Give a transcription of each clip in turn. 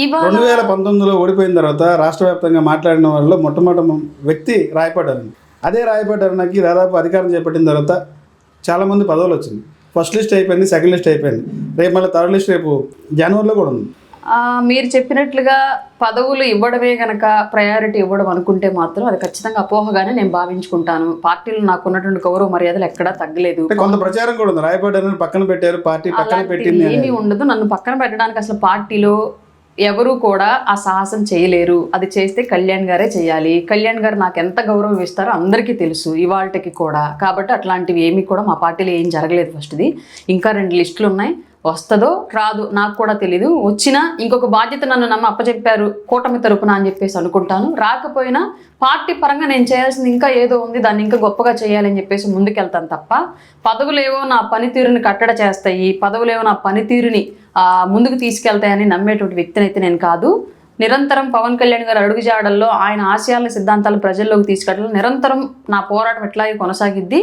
ఇవాళ 2019లో ఓడిపోయిన తర్వాత రాష్ట్ర వ్యాప్తంగా మాట్లాడిన వాళ్ళు మొట్టమొదటి వ్యక్తి రాయపాటి అరుణ. అదే రాయపాటి అరుణకి దాదాపు అధికారం చేపట్టిన తర్వాత చాలామంది పదవులు వచ్చింది. ఫస్ట్ లిస్ట్ అయిపోయింది, సెకండ్ లిస్ట్ అయిపోయింది, రేపు మళ్ళీ థర్డ్ లిస్ట్ రేపు జనవరిలో కూడా ఉంది. మీరు చెప్పినట్లుగా పదవులు ఇవ్వడమే కనుక ప్రయారిటీ ఇవ్వడం అనుకుంటే మాత్రం అది ఖచ్చితంగా అపోహగానే నేను భావించుకుంటాను. పార్టీలు నాకు ఉన్నటువంటి గౌరవ మర్యాదలు ఎక్కడా తగ్గలేదు. కొంత ప్రచారం కూడా ఉంది, రాయపాటి అరుణ పక్కన పెట్టారు, పార్టీ పక్కన పెట్టింది. ఏమీ ఉండదు. నన్ను పక్కన పెట్టడానికి అసలు పార్టీలో ఎవరు కూడా ఆ సాహసం చేయలేరు. అది చేస్తే కళ్యాణ్ గారే చేయాలి. కళ్యాణ్ గారు నాకు ఎంత గౌరవం ఇస్తారో అందరికీ తెలుసు ఇవాళకి కూడా. కాబట్టి అట్లాంటివి ఏమీ కూడా మా పార్టీలో ఏం జరగలేదు. ఫస్ట్ది ఇంకా 2 లిస్టులు ఉన్నాయి. వస్తుందో రాదు నాకు కూడా తెలీదు. వచ్చినా ఇంకొక బాధ్యత నన్ను అప్పచెప్పారు కూటమి తరపున అని చెప్పేసి అనుకుంటాను. రాకపోయినా పార్టీ పరంగా నేను చేయాల్సింది ఇంకా ఏదో ఉంది, దాన్ని ఇంకా గొప్పగా చేయాలని చెప్పేసి ముందుకెళ్తాను తప్ప పదవులేవో నా పనితీరుని కట్టడ చేస్తాయి, పదవులేవో నా పనితీరుని ముందుకు తీసుకెళ్తాయని నమ్మేటువంటి వ్యక్తిని అయితే నేను కాదు. నిరంతరం పవన్ కళ్యాణ్ గారు అడుగుజాడల్లో ఆయన ఆశయాల సిద్ధాంతాలు ప్రజల్లోకి తీసుకెళ్ళడం నిరంతరం నా పోరాటం ఎట్లాగే కొనసాగిద్ది.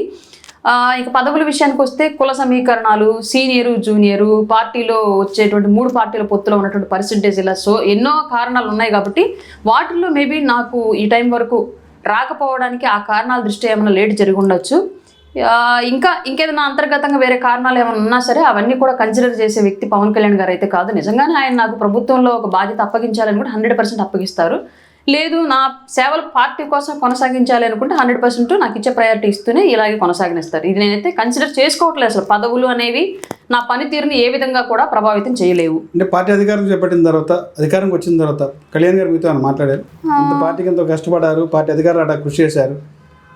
ఇక పదవుల విషయానికి వస్తే కుల సమీకరణాలు, సీనియరు జూనియరు, పార్టీలో వచ్చేటువంటి 3 పార్టీల పొత్తులో ఉన్నటువంటి పర్సెంటేజ్ల ఎన్నో కారణాలు ఉన్నాయి. కాబట్టి వాటిల్లో మేబీ నాకు ఈ టైం వరకు రాకపోవడానికి ఆ కారణాల దృష్ట్యా ఏమైనా లేట్ జరిగి ఉండొచ్చు. ఇంకేదైనా అంతర్గతంగా వేరే కారణాలు ఏమైనా ఉన్నా సరే అవన్నీ కూడా కన్సిడర్ చేసే వ్యక్తి పవన్ కళ్యాణ్ గారు అయితే కాదు. నిజంగానే ఆయన నాకు ప్రభుత్వంలో ఒక బాధ్యత అప్పగించాలని కూడా 100% అప్పగిస్తారు. లేదు నా సేవలు పార్టీ కోసం కొనసాగించాలి అనుకుంటే 100% నాకు ఇచ్చే ప్రయారిటీ ఇస్తూనే ఇలాగే కొనసాగనిస్తారు. ఇది నేనైతే కన్సిడర్ చేసుకోవట్లేదు. అసలు పదవులు అనేవి నా పనితీరుని ఏ విధంగా కూడా ప్రభావితం చేయలేవు. అంటే పార్టీ అధికారం చేపట్టిన తర్వాత, అధికారంకి వచ్చిన తర్వాత కళ్యాణ్ గారు మీతో మాట్లాడారు, ఇంత పార్టీకి ఎంతో కష్టపడారు, పార్టీ అధికారులు కృషి చేశారు,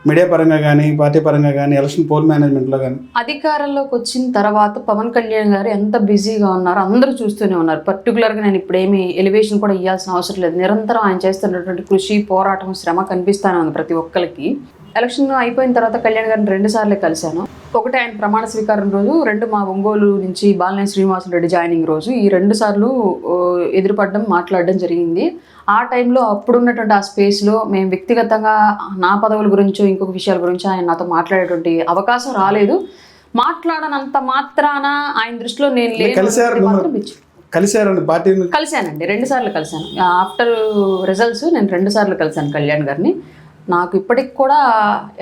మీడియా పరంగా కానీ పార్టీ పరంగా కానీ ఎలక్షన్ పోల్ మేనేజ్మెంట్లో కానీ. అధికారంలోకి వచ్చిన తర్వాత పవన్ కళ్యాణ్ గారు ఎంత బిజీగా ఉన్నారో అందరూ చూస్తూనే ఉన్నారు. పర్టికులర్గా నేను ఇప్పుడు ఏమి ఎలివేషన్ కూడా ఇవ్వాల్సిన అవసరం లేదు. నిరంతరం ఆయన చేస్తున్నటువంటి కృషి, పోరాటం, శ్రమ కనిపిస్తానే ఉంది ప్రతి ఒక్కరికి. ఎలక్షన్ అయిపోయిన తర్వాత కళ్యాణ్ గారిని 2 సార్లు కలిశాను. ఒకటి ఆయన ప్రమాణ స్వీకారం రోజు, 2 మా ఒంగోలు నుంచి బాలినేని శ్రీనివాసరెడ్డి జాయినింగ్ రోజు. ఈ 2 సార్లు ఎదురుపడడం, మాట్లాడడం జరిగింది. ఆ టైంలో అప్పుడున్నటువంటి ఆ స్పేస్లో మేము వ్యక్తిగతంగా నా పదవుల గురించో ఇంకొక విషయాల గురించి ఆయన నాతో మాట్లాడేటువంటి అవకాశం రాలేదు. మాట్లాడనంత మాత్రాన ఆయన దృష్టిలో నేను కలిశానండి. 2 సార్లు కలిశాను. ఆఫ్టర్ రిజల్ట్స్ నేను 2 సార్లు కలిశాను కళ్యాణ్ గారిని. నాకు ఇప్పటికి కూడా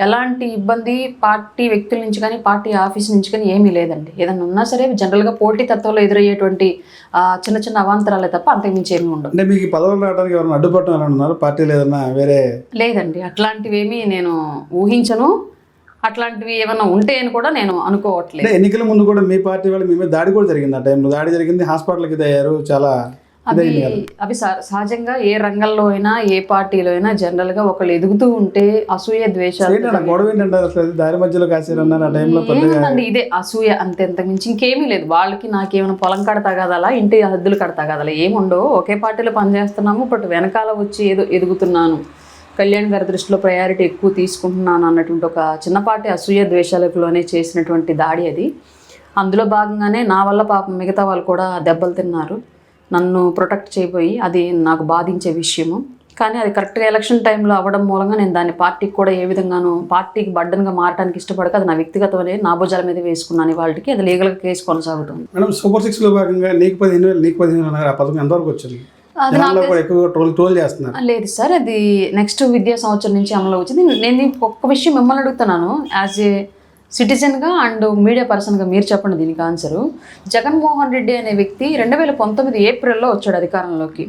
ఎలాంటి ఇబ్బంది పార్టీ వ్యక్తుల నుంచి కానీ పార్టీ ఆఫీస్ నుంచి కానీ ఏమీ లేదండి. ఏదన్నా ఉన్నా సరే జనరల్గా పోటీ తత్వంలో ఎదురయ్యేటువంటి చిన్న చిన్న అవాంతరాలే తప్ప అంతకుమించి ఏమీ ఉండదు. అంటే మీకు పదవులు రావడానికి ఎవరైనా అడ్డుపడటం ఉన్నారు పార్టీలు ఏదన్నా వేరే? లేదండి, అట్లాంటివి ఏమీ నేను ఊహించను. అట్లాంటివి ఏమైనా ఉంటే అని కూడా నేను అనుకోవట్లేదు. ఎన్నికల ముందు కూడా మీ పార్టీ వాళ్ళు మీ మీద దాడి కూడా జరిగింది. ఆ టైంలో దాడి జరిగింది, హాస్పిటల్కి అయ్యారు. చాలా అవి సహజంగా ఏ రంగంలో అయినా ఏ పార్టీలో అయినా జనరల్ గా ఒకళ్ళు ఎదుగుతూ ఉంటే అసూయ ద్వేషాలు ఇదే అసూయ అంతకు మించి ఇంకేమీ లేదు. వాళ్ళకి నాకేమైనా పొలం కడ తగదలా, ఇంటి హద్దులు కడ తగదలా ఏముండవు. ఒకే పార్టీలో పనిచేస్తున్నాము, బట్ వెనకాల వచ్చి ఏదో ఎదుగుతున్నాను, కళ్యాణ్ గారి దృష్టిలో ప్రయారిటీ ఎక్కువ తీసుకుంటున్నాను అన్నటువంటి ఒక చిన్నపాటి అసూయ ద్వేషాలకులోనే చేసినటువంటి దాడి అది. అందులో భాగంగానే నా వల్ల పాపం మిగతా వాళ్ళు కూడా దెబ్బలు తిన్నారు. నన్ను ప్రొటెక్ట్ చేయబోయి అది నాకు బాధించే విషయము. కానీ అది కరెక్ట్గా ఎలక్షన్ టైంలో అవ్వడం మూలంగా నేను దాన్ని పార్టీకి కూడా ఏ విధంగానూ పార్టీకి బడ్డన్గా మారడానికి ఇష్టపడక అది నా వ్యక్తిగతం అనేది నా భుజాల మీద వేసుకున్నాను. వాళ్ళకి అది లీగల్గా కేసు కొనసాగుతుంది. మేడం, సూపర్ 6లో భాగంగా నీకు 15,000 ఆ పథకం ఎంతవరకు వచ్చింది? లేదు సార్, అది నెక్స్ట్ విద్యా సంవత్సరం నుంచి అమలు వచ్చింది. నేను ఒక్క విషయం మిమ్మల్ని అడుగుతున్నాను, యాజ్ ఏ సిటిజన్గా అండ్ మీడియా పర్సన్గా మీరు చెప్పండి దీనికి ఆన్సరు. జగన్మోహన్ రెడ్డి అనే వ్యక్తి 2019 ఏప్రిల్లో వచ్చాడు అధికారంలోకి.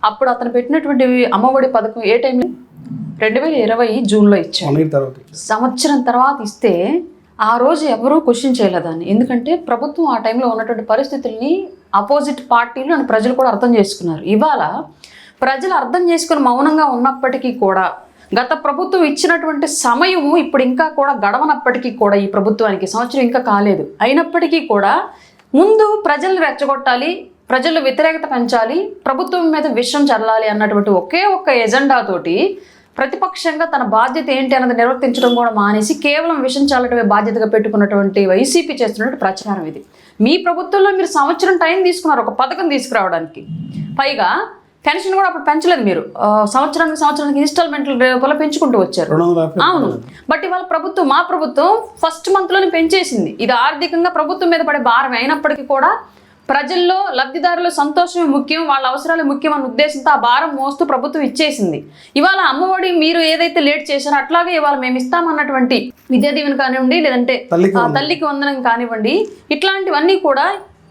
అప్పుడు అతను పెట్టినటువంటి అమ్మఒడి పథకం ఏ టైంలో 2020 జూన్లో ఇచ్చాడు. సంవత్సరం తర్వాత ఇస్తే ఆ రోజు ఎవరూ క్వశ్చన్ చేయలేదాన్ని. ఎందుకంటే ప్రభుత్వం ఆ టైంలో ఉన్నటువంటి పరిస్థితుల్ని అపోజిట్ పార్టీలు అని ప్రజలు కూడా అర్థం చేసుకున్నారు. ఇవాళ ప్రజలు అర్థం చేసుకుని మౌనంగా ఉన్నప్పటికీ కూడా గత ప్రభుత్వం ఇచ్చినటువంటి సమయము ఇప్పుడు ఇంకా కూడా గడవనప్పటికీ కూడా ఈ ప్రభుత్వానికి సంవత్సరం ఇంకా కాలేదు. అయినప్పటికీ కూడా ముందు ప్రజల్ని రెచ్చగొట్టాలి, ప్రజల్లో వ్యతిరేకత పెంచాలి, ప్రభుత్వం మీద విషం చల్లాలి అన్నటువంటి ఒకే ఒక్క ఎజెండాతోటి ప్రతిపక్షంగా తన బాధ్యత ఏంటి అన్నది నిర్వర్తించడం కూడా మానేసి కేవలం విషం చల్లటమే బాధ్యతగా పెట్టుకున్నటువంటి వైసీపీ చేస్తున్నటువంటి ప్రచారం ఇది. మీ ప్రభుత్వంలో మీరు సంవత్సరం టైం తీసుకున్నారు ఒక పథకం తీసుకురావడానికి. పైగా పెన్షన్ కూడా అప్పుడు పెంచలేదు మీరు, సంవత్సరానికి ఇన్స్టాల్మెంట్లు రూపంలో పెంచుకుంటూ వచ్చారు. అవును, బట్ ఇవాళ ప్రభుత్వం మా ప్రభుత్వం ఫస్ట్ మంత్లోనే పెంచేసింది. ఇది ఆర్థికంగా ప్రభుత్వం మీద పడే భారం అయినప్పటికీ కూడా ప్రజల్లో లబ్ధిదారుల సంతోషమే ముఖ్యం, వాళ్ళ అవసరాలే ముఖ్యం అన్న ఉద్దేశంతో ఆ భారం మోస్తూ ప్రభుత్వం ఇచ్చేసింది. ఇవాళ అమ్మఒడి మీరు ఏదైతే లేట్ చేశారో అట్లాగే ఇవాళ మేము ఇస్తామన్నటువంటి విద్యా దీవెన కానివ్వండి, లేదంటే తల్లికి వందనం కానివ్వండి, ఇట్లాంటివన్నీ కూడా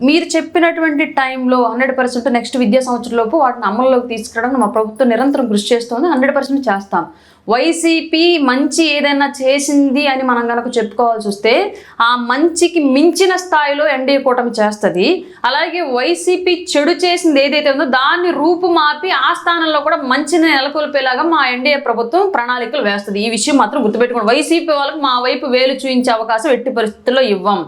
మీరు చెప్పినటువంటి టైంలో 100% నెక్స్ట్ విద్యా సంవత్సరంలోపు వాటిని అమల్లోకి తీసుకురావడం మా ప్రభుత్వం నిరంతరం కృషి చేస్తుంది. 100% చేస్తాం. వైసీపీ మంచి ఏదైనా చేసింది అని మనం కనుక చెప్పుకోవాల్సి వస్తే ఆ మంచికి మించిన స్థాయిలో ఎన్డీఏ కూటమి చేస్తుంది. అలాగే వైసీపీ చెడు చేసింది ఏదైతే ఉందో దాన్ని రూపుమాపి ఆ స్థానంలో కూడా మంచిని నెలకొల్పేలాగా మా ఎన్డీఏ ప్రభుత్వం ప్రణాళికలు వేస్తుంది. ఈ విషయం మాత్రం గుర్తుపెట్టుకోండి. వైసీపీ వాళ్ళకి మా వైపు వేలు చూపించే అవకాశం ఎట్టి పరిస్థితుల్లో ఇవ్వం.